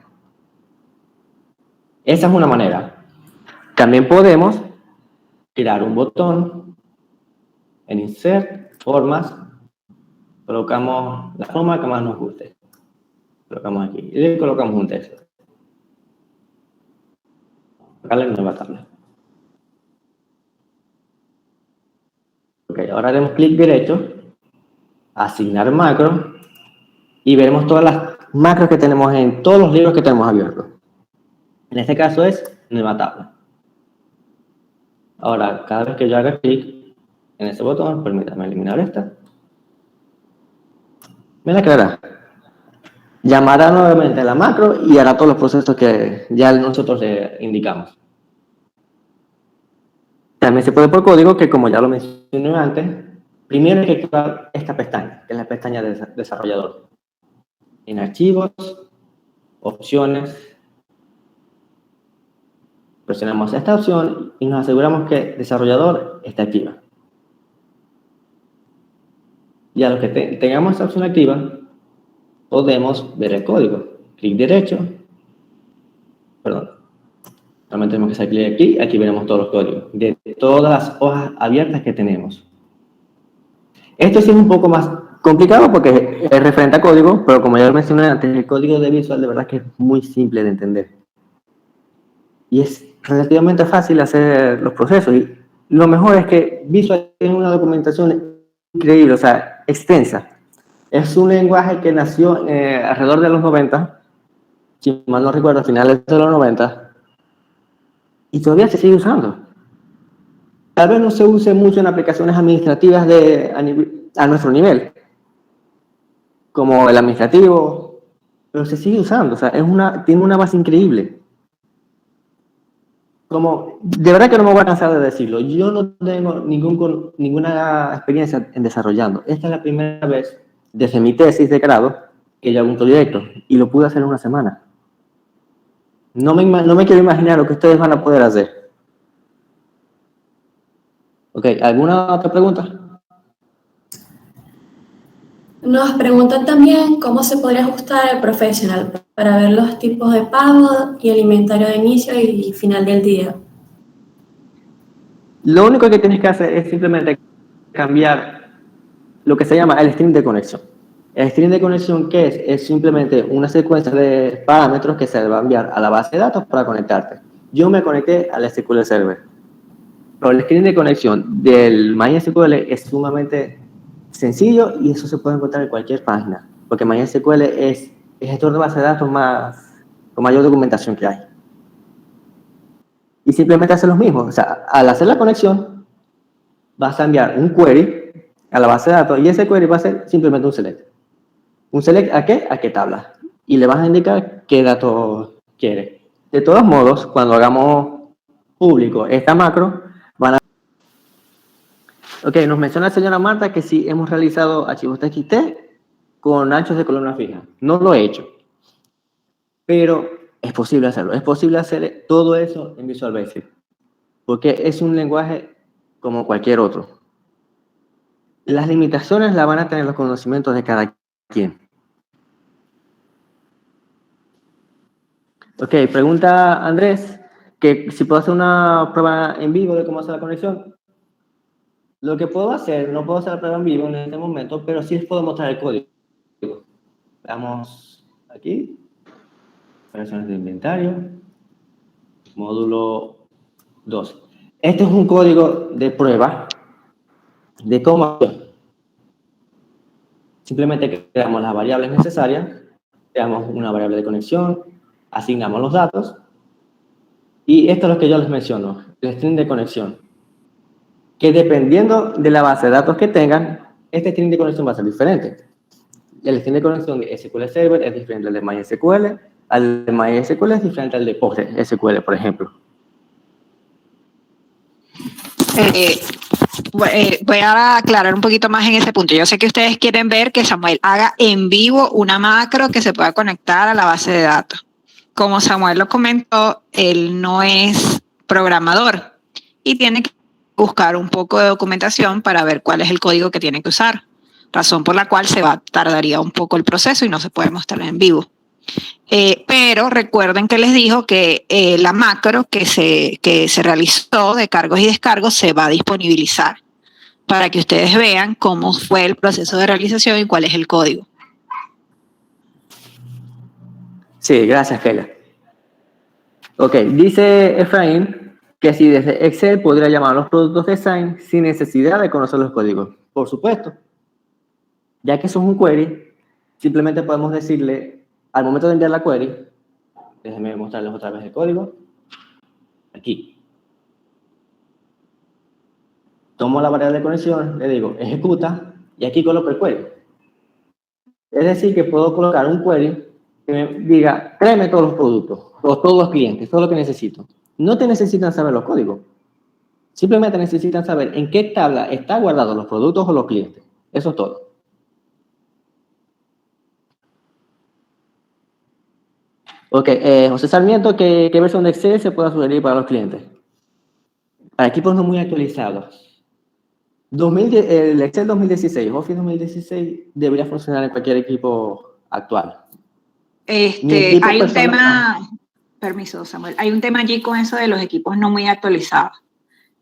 Esa es una manera. También podemos crear un botón en Insert, Formas, colocamos la forma que más nos guste. Colocamos aquí y le colocamos un texto. Colocarle nueva tabla. Ok, ahora haremos clic derecho, asignar macro y veremos todas las macros que tenemos en todos los libros que tenemos abiertos. En este caso es nueva tabla. Ahora, cada vez que yo haga clic en ese botón, permítame eliminar esta. Me la creará. Llamará nuevamente a la macro y hará todos los procesos que ya nosotros le indicamos. También se puede por código, que como ya lo mencioné antes, primero hay que crear esta pestaña, que es la pestaña de desarrollador. En archivos, opciones, presionamos esta opción y nos aseguramos que desarrollador está activa. Y a los que tengamos esta opción activa, podemos ver el código. Clic derecho, perdón, realmente tenemos que hacer clic aquí, aquí veremos todos los códigos, de todas las hojas abiertas que tenemos. Esto sí es un poco más complicado porque es referente a código, pero como ya lo mencioné antes, el código de Visual de verdad que es muy simple de entender. Y es relativamente fácil hacer los procesos. Y lo mejor es que Visual tiene una documentación increíble, o sea, extensa. Es un lenguaje que nació alrededor de los 90, si mal no recuerdo, a finales de los 90, y todavía se sigue usando. Tal vez no se use mucho en aplicaciones administrativas a nuestro nivel, como el administrativo, pero se sigue usando, o sea, tiene una base increíble. De verdad que no me voy a cansar de decirlo, yo no tengo ninguna experiencia en desarrollando. Esta es la primera vez desde mi tesis de grado que yo hago un proyecto y lo pude hacer en una semana. No me quiero imaginar lo que ustedes van a poder hacer. Ok, ¿alguna otra pregunta? Nos preguntan también cómo se podría ajustar el profesional para ver los tipos de pago y el inventario de inicio y final del día. Lo único que tienes que hacer es simplemente cambiar lo que se llama el string de conexión. El string de conexión, ¿qué es? Es simplemente una secuencia de parámetros que se va a enviar a la base de datos para conectarte. Yo me conecté al SQL Server. Pero el string de conexión del MySQL es sumamente sencillo y eso se puede encontrar en cualquier página. Porque MySQL es el gestor de base de datos con mayor documentación que hay. Y simplemente hace lo mismo. O sea, al hacer la conexión, vas a enviar un query a la base de datos y ese query va a ser simplemente un select. ¿Un select a qué? A qué tabla. Y le vas a indicar qué datos quiere. De todos modos, cuando hagamos público esta macro, Ok, nos menciona la señora Marta que sí hemos realizado archivos TXT con anchos de columna fija. No lo he hecho, pero es posible hacerlo. Es posible hacer todo eso en Visual Basic, porque es un lenguaje como cualquier otro. Las limitaciones las van a tener los conocimientos de cada quien. Ok, pregunta Andrés, que si puedo hacer una prueba en vivo de cómo hacer la conexión. Lo que puedo hacer, no puedo hacer la prueba en vivo en este momento, pero sí les puedo mostrar el código. Veamos aquí. Operaciones de inventario. Módulo 2. Este es un código de prueba de cómo simplemente creamos las variables necesarias, creamos una variable de conexión, asignamos los datos, y esto es lo que yo les menciono, el string de conexión, que dependiendo de la base de datos que tengan, este string de conexión va a ser diferente. El string de conexión de SQL Server es diferente al de MySQL, al de MySQL es diferente al de PostgreSQL, por ejemplo. Voy a aclarar un poquito más en ese punto. Yo sé que ustedes quieren ver que Samuel haga en vivo una macro que se pueda conectar a la base de datos. Como Samuel lo comentó, él no es programador y tiene que buscar un poco de documentación para ver cuál es el código que tiene que usar. Razón por la cual tardaría un poco el proceso y no se puede mostrar en vivo. Pero recuerden que les dijo que la macro que se realizó de cargos y descargos se va a disponibilizar para que ustedes vean cómo fue el proceso de realización y cuál es el código. Sí, gracias, Keila. Ok, dice Efraín que si desde Excel podría llamar a los productos design sin necesidad de conocer los códigos. Por supuesto. Ya que eso es un query, simplemente podemos decirle, al momento de enviar la query, déjenme mostrarles otra vez el código. Aquí. Tomo la variable de conexión, le digo ejecuta y aquí coloco el query. Es decir, que puedo colocar un query que me diga, créeme todos los productos, o todos los clientes, todo lo que necesito. No te necesitan saber los códigos. Simplemente necesitan saber en qué tabla están guardados los productos o los clientes. Eso es todo. Ok, José Sarmiento, ¿qué versión de Excel se puede sugerir para los clientes? Para equipos no muy actualizados. El Excel 2016, Office 2016 debería funcionar en cualquier equipo actual. Mi equipo Hay un personal, tema, permiso, Samuel, hay un tema allí con eso de los equipos no muy actualizados.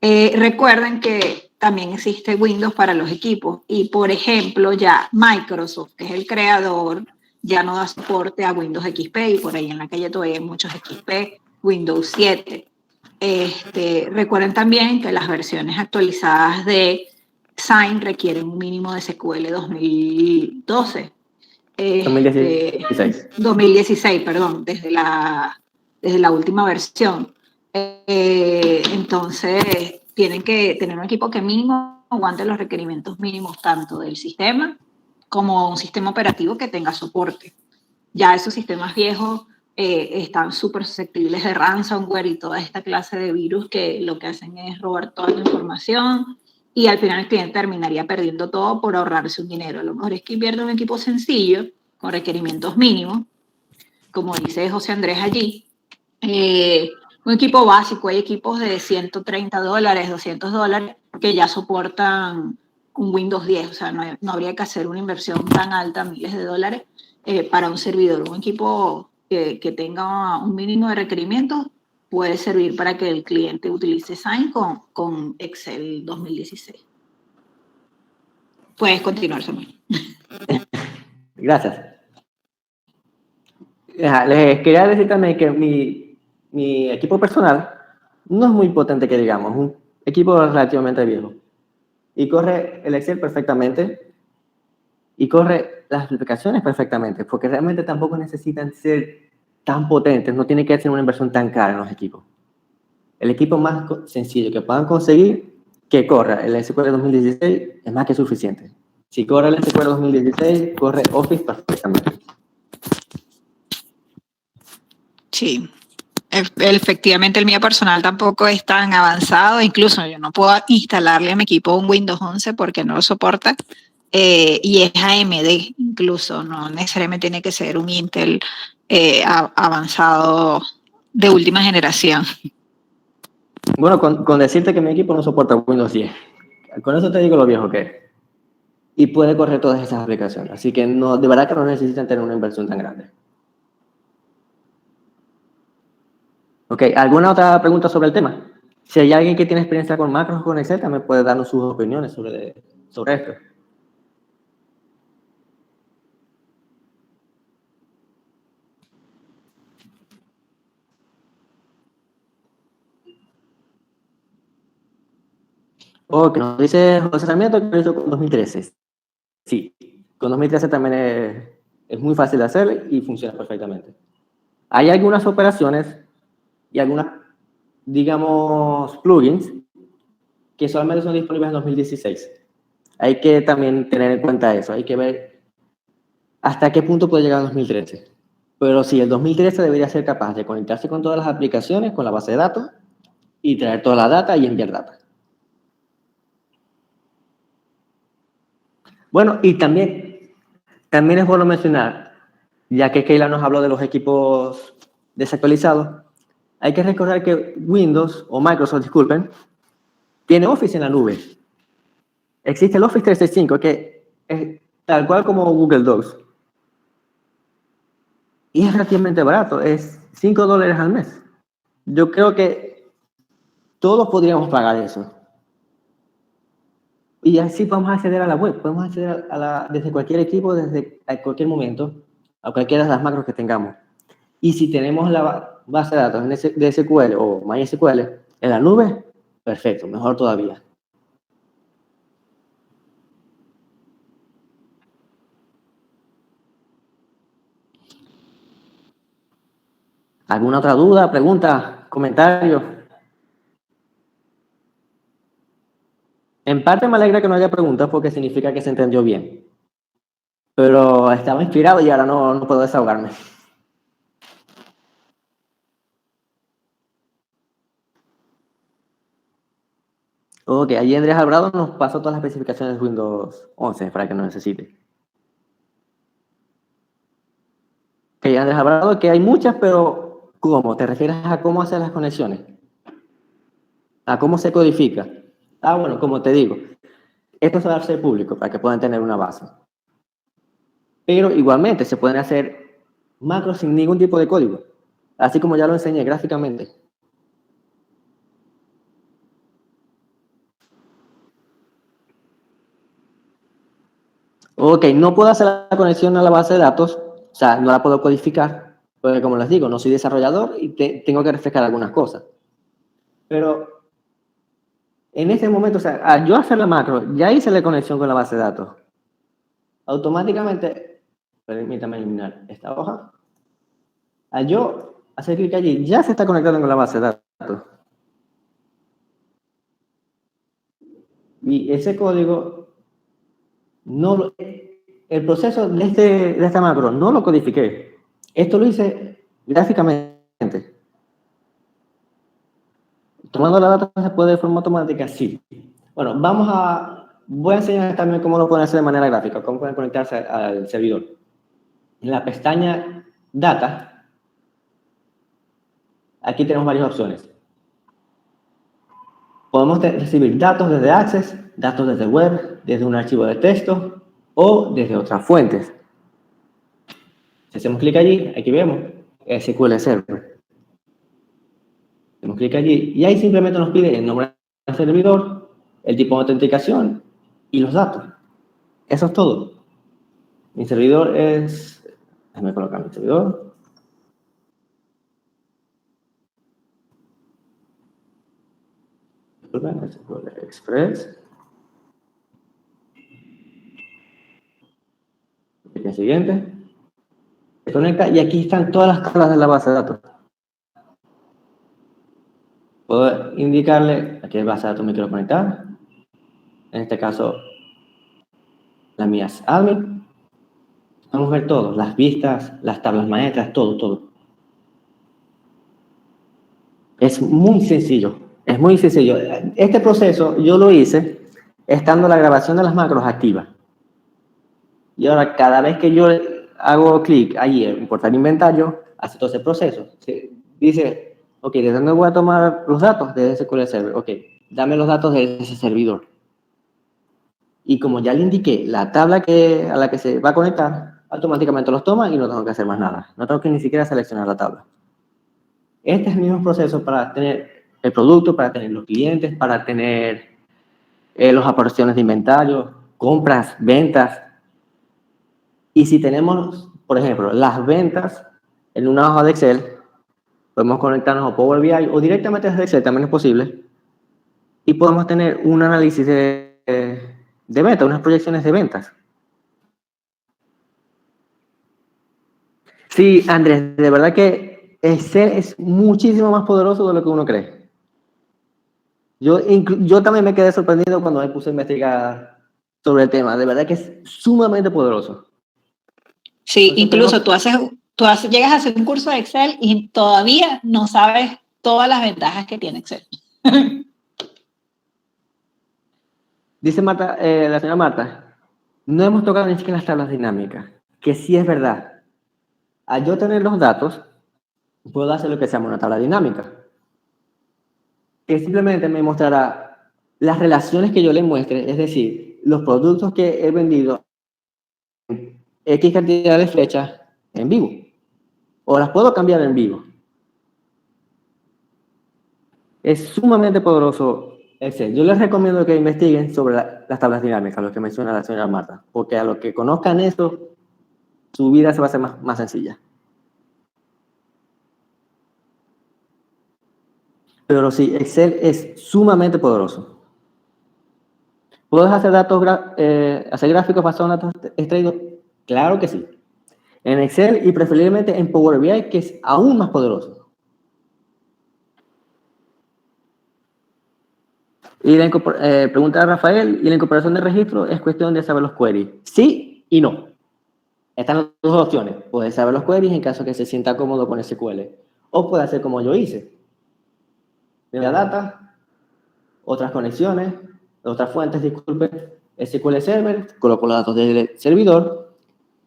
Recuerden que también existe Windows para los equipos y, por ejemplo, ya Microsoft, que es el creador, ya no da soporte a Windows XP y por ahí en la calle todavía hay muchos XP, Windows 7. Recuerden también que las versiones actualizadas de Sign requieren un mínimo de SQL 2012. 2016. 2016, perdón, desde la última versión. Entonces, tienen que tener un equipo que mínimo aguante los requerimientos mínimos tanto del sistema como un sistema operativo que tenga soporte. Ya esos sistemas viejos están súper susceptibles de ransomware y toda esta clase de virus que lo que hacen es robar toda la información y al final el cliente terminaría perdiendo todo por ahorrarse un dinero. A lo mejor es que invierte en un equipo sencillo con requerimientos mínimos, como dice José Andrés allí, un equipo básico. Hay equipos de $130, $200 que ya soportan un Windows 10, o sea, no habría que hacer una inversión tan alta, miles de dólares, para un servidor. Un equipo que tenga un mínimo de requerimientos puede servir para que el cliente utilice Sign con Excel 2016. Puedes continuar, Samuel. Gracias. Les quería decir también que mi equipo personal no es muy potente que digamos, un equipo relativamente viejo. Y corre el Excel perfectamente y corre las aplicaciones perfectamente, porque realmente tampoco necesitan ser tan potentes, no tiene que ser una inversión tan cara en los equipos. El equipo más sencillo que puedan conseguir, que corra el SQL 2016, es más que suficiente. Si corre el SQL 2016, corre Office perfectamente. Sí, efectivamente el mío personal tampoco es tan avanzado, incluso yo no puedo instalarle a mi equipo un Windows 11 porque no lo soporta, y es AMD incluso, no necesariamente tiene que ser un Intel avanzado de última generación. Bueno, con decirte que mi equipo no soporta Windows 10, con eso te digo lo viejo que es. Y puede correr todas esas aplicaciones, así que no, de verdad que no necesitan tener una inversión tan grande. Ok, ¿alguna otra pregunta sobre el tema? Si hay alguien que tiene experiencia con macros o con Excel, también puede darnos sus opiniones sobre esto. Ok, nos dice José Sarmiento que lo hizo con 2013. Sí, con 2013 también es muy fácil de hacer y funciona perfectamente. Hay algunas operaciones y algunas, digamos, plugins que solamente son disponibles en 2016. Hay que también tener en cuenta eso, hay que ver hasta qué punto puede llegar en 2013. Pero sí, el 2013 debería ser capaz de conectarse con todas las aplicaciones, con la base de datos, y traer toda la data y enviar data. Bueno, y también es bueno mencionar, ya que Keila nos habló de los equipos desactualizados, hay que recordar que Windows, o Microsoft, disculpen, tiene Office en la nube. Existe el Office 365, que es tal cual como Google Docs. Y es relativamente barato, es $5 al mes. Yo creo que todos podríamos pagar eso. Y así podemos acceder a la web, podemos acceder desde cualquier equipo, desde cualquier momento, a cualquiera de las macros que tengamos. Y si tenemos la base de datos de SQL o MySQL en la nube, perfecto, mejor todavía. ¿Alguna otra duda, pregunta, comentario? En parte me alegra que no haya preguntas porque significa que se entendió bien. Pero estaba inspirado y ahora no puedo desahogarme. Ok, allí Andrés Alvarado nos pasó todas las especificaciones de Windows 11 para que no necesite. Ok, Andrés Alvarado, que hay muchas, pero ¿cómo? ¿Te refieres a cómo hacer las conexiones? ¿A cómo se codifica? Ah, bueno, como te digo. Esto se va a hacer público para que puedan tener una base. Pero igualmente se pueden hacer macros sin ningún tipo de código, así como ya lo enseñé gráficamente. Ok, no puedo hacer la conexión a la base de datos, o sea, no la puedo codificar, porque como les digo, no soy desarrollador y tengo que refrescar algunas cosas. Pero en ese momento, o sea, al yo hacer la macro, ya hice la conexión con la base de datos. Automáticamente, permítame eliminar esta hoja. Al yo hacer clic allí, ya se está conectando con la base de datos. Y ese código, el proceso de esta macro no lo codifiqué. Esto lo hice gráficamente. Tomando la data se puede de forma automática, sí. Bueno, voy a enseñar también cómo lo pueden hacer de manera gráfica, cómo pueden conectarse al servidor. En la pestaña Data, aquí tenemos varias opciones. Podemos recibir datos desde Access, datos desde web, desde un archivo de texto o desde otras fuentes. Si hacemos clic allí, aquí vemos SQL Server. Hacemos clic allí y ahí simplemente nos pide el nombre del servidor, el tipo de autenticación y los datos. Eso es todo. Mi servidor es... Déjame colocar mi servidor. Disculpen, SQL Express. El siguiente. Se conecta y aquí están todas las tablas de la base de datos. Puedo indicarle a qué base de datos me quiero conectar. En este caso, la mía es admin. Vamos a ver todo, las vistas, las tablas maestras, todo. Es muy sencillo, es muy sencillo. Este proceso yo lo hice estando la grabación de las macros activa. Y ahora cada vez que yo hago clic allí en importar inventario, hace todo ese proceso. Dice, ok, ¿de dónde voy a tomar los datos? De SQL Server. Ok, dame los datos de ese servidor. Y como ya le indiqué la tabla a la que se va a conectar, automáticamente los toma y no tengo que hacer más nada. No tengo que ni siquiera seleccionar la tabla. Este es el mismo proceso para tener el producto, para tener los clientes, para tener las operaciones de inventario, compras, ventas. Y si tenemos, por ejemplo, las ventas en una hoja de Excel, podemos conectarnos a Power BI o directamente desde Excel, también es posible. Y podemos tener un análisis de ventas, unas proyecciones de ventas. Sí, Andrés, de verdad que Excel es muchísimo más poderoso de lo que uno cree. Yo también me quedé sorprendido cuando me puse a investigar sobre el tema. De verdad que es sumamente poderoso. Sí, incluso llegas a hacer un curso de Excel y todavía no sabes todas las ventajas que tiene Excel. Dice Marta, la señora Marta, no hemos tocado ni siquiera las tablas dinámicas, que sí es verdad. Al yo tener los datos, puedo hacer lo que se llama una tabla dinámica, que simplemente me mostrará las relaciones que yo le muestre, es decir, los productos que he vendido en X cantidad de flechas en vivo, o las puedo cambiar en vivo. Es sumamente poderoso Excel. Yo les recomiendo que investiguen sobre las tablas dinámicas, lo que menciona la señora Marta, porque a los que conozcan eso, su vida se va a hacer más sencilla. Pero sí, Excel es sumamente poderoso. ¿Puedes hacer hacer gráficos basados en datos extraídos? Claro que sí. En Excel y preferiblemente en Power BI, que es aún más poderoso. Y pregunta a Rafael, ¿y la incorporación de registro es cuestión de saber los queries? Sí y no. Están las dos opciones. Puedes saber los queries en caso que se sienta cómodo con SQL. O puede hacer como yo hice. La data, otras conexiones, otras fuentes, disculpen, SQL Server, coloco los datos del servidor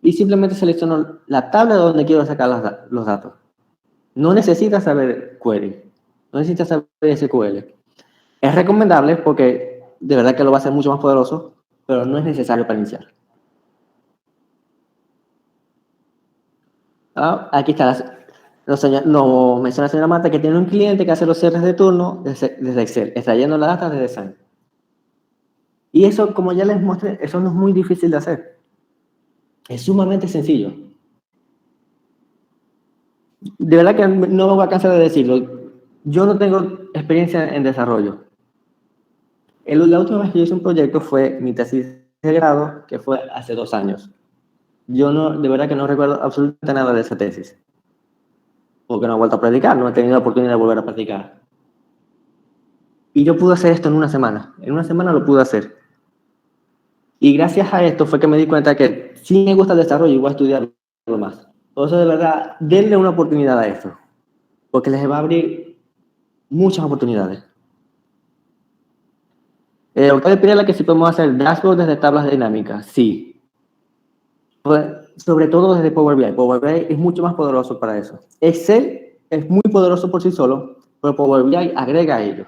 y simplemente selecciono la tabla de donde quiero sacar los datos. No necesitas saber query, no necesitas saber SQL. Es recomendable porque de verdad que lo va a hacer mucho más poderoso, pero no es necesario para iniciar. Aquí está, nos menciona la señora Marta que tiene un cliente que hace los cierres de turno desde Excel, extrayendo las datas desde Design. Y eso, como ya les mostré, eso no es muy difícil de hacer. Es sumamente sencillo. De verdad que no me voy a cansar de decirlo. Yo no tengo experiencia en desarrollo. La última vez que yo hice un proyecto fue mi tesis de grado, que fue hace 2 años. Yo de verdad que no recuerdo absolutamente nada de esa tesis. Porque no he vuelto a practicar, no he tenido la oportunidad de volver a practicar. Y yo pude hacer esto en 1 semana. En 1 semana lo pude hacer. Y gracias a esto fue que me di cuenta que si me gusta el desarrollo, igual estudiarlo más. Por eso, de verdad, denle una oportunidad a esto. Porque les va a abrir muchas oportunidades. Octavio Pirela, que si podemos hacer dashboards desde tablas dinámicas. Sí. Pues, sobre todo desde Power BI. Power BI es mucho más poderoso para eso. Excel es muy poderoso por sí solo, pero Power BI agrega a ello.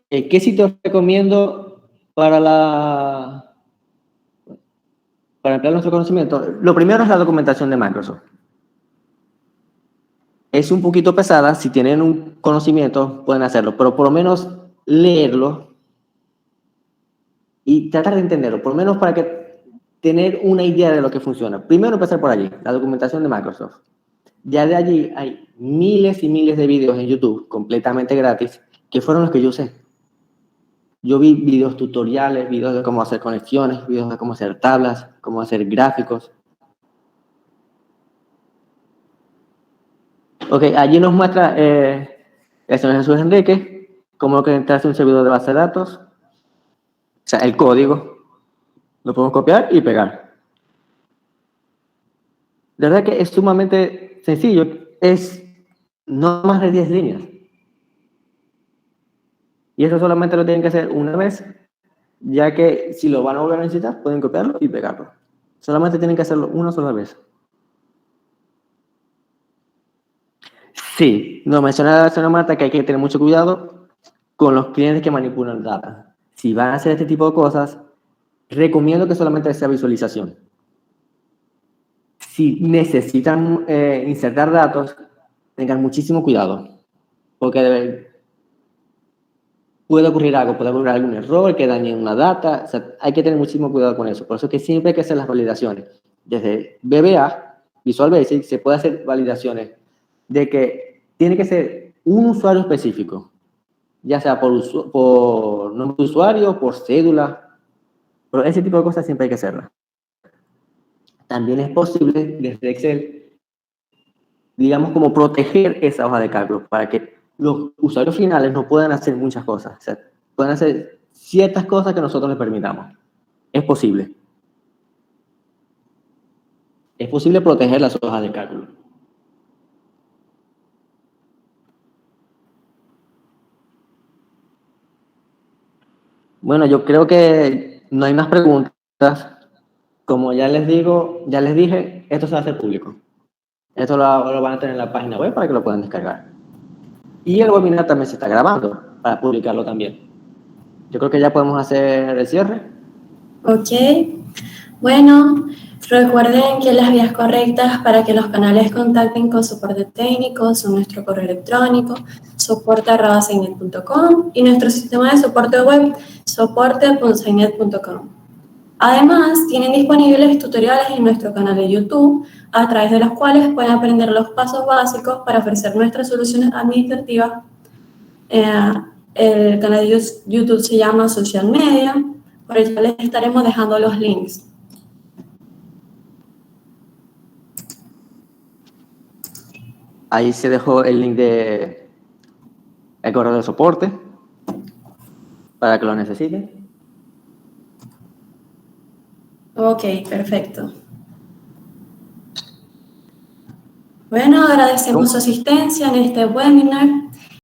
¿Qué sitio recomiendo para emplear nuestro conocimiento? Lo primero es la documentación de Microsoft. Es un poquito pesada, si tienen un conocimiento pueden hacerlo, pero por lo menos leerlo y tratar de entenderlo, por lo menos para que tener una idea de lo que funciona. Primero empezar por allí, la documentación de Microsoft. Ya de allí hay miles y miles de videos en YouTube completamente gratis que fueron los que yo usé. Yo vi videos tutoriales, videos de cómo hacer conexiones, videos de cómo hacer tablas, cómo hacer gráficos. Ok, allí nos muestra el señor Jesús Enrique cómo conectarse a un servidor de base de datos. O sea, el código lo podemos copiar y pegar. De verdad que es sumamente sencillo. Es no más de 10 líneas. Y eso solamente lo tienen que hacer una vez, ya que si lo van a volver a necesitar, pueden copiarlo y pegarlo. Solamente tienen que hacerlo una sola vez. Sí, nos menciona la señora Marta que hay que tener mucho cuidado con los clientes que manipulan data. Si van a hacer este tipo de cosas, recomiendo que solamente sea visualización. Si necesitan insertar datos, tengan muchísimo cuidado, porque puede ocurrir algo, puede ocurrir algún error que dañe una data. O sea, hay que tener muchísimo cuidado con eso. Por eso es que siempre hay que hacer las validaciones. Desde VBA, Visual Basic, se puede hacer validaciones de que tiene que ser un usuario específico, ya sea por nombre de usuario, por cédula, pero ese tipo de cosas siempre hay que hacerlas. También es posible desde Excel, digamos, como proteger esa hoja de cálculo para que los usuarios finales no puedan hacer muchas cosas. O sea, pueden hacer ciertas cosas que nosotros les permitamos. Es posible. Es posible proteger las hojas de cálculo. Bueno, yo creo que no hay más preguntas. Como ya les dije, esto se va a hacer público. Esto lo van a tener en la página web para que lo puedan descargar. Y el webinar también se está grabando para publicarlo también. Yo creo que ya podemos hacer el cierre. Ok. Bueno, recuerden que las vías correctas para que los canales contacten con soporte técnico son nuestro correo electrónico, soporte@sainet.com, y nuestro sistema de soporte web, soporte.sainet.com. Además, tienen disponibles tutoriales en nuestro canal de YouTube, a través de los cuales pueden aprender los pasos básicos para ofrecer nuestras soluciones administrativas. El canal de YouTube se llama Social Media, por ello les estaremos dejando los links. Ahí se dejó el link de el correo de soporte para que lo necesiten. Ok, perfecto. Bueno, agradecemos su asistencia en este webinar.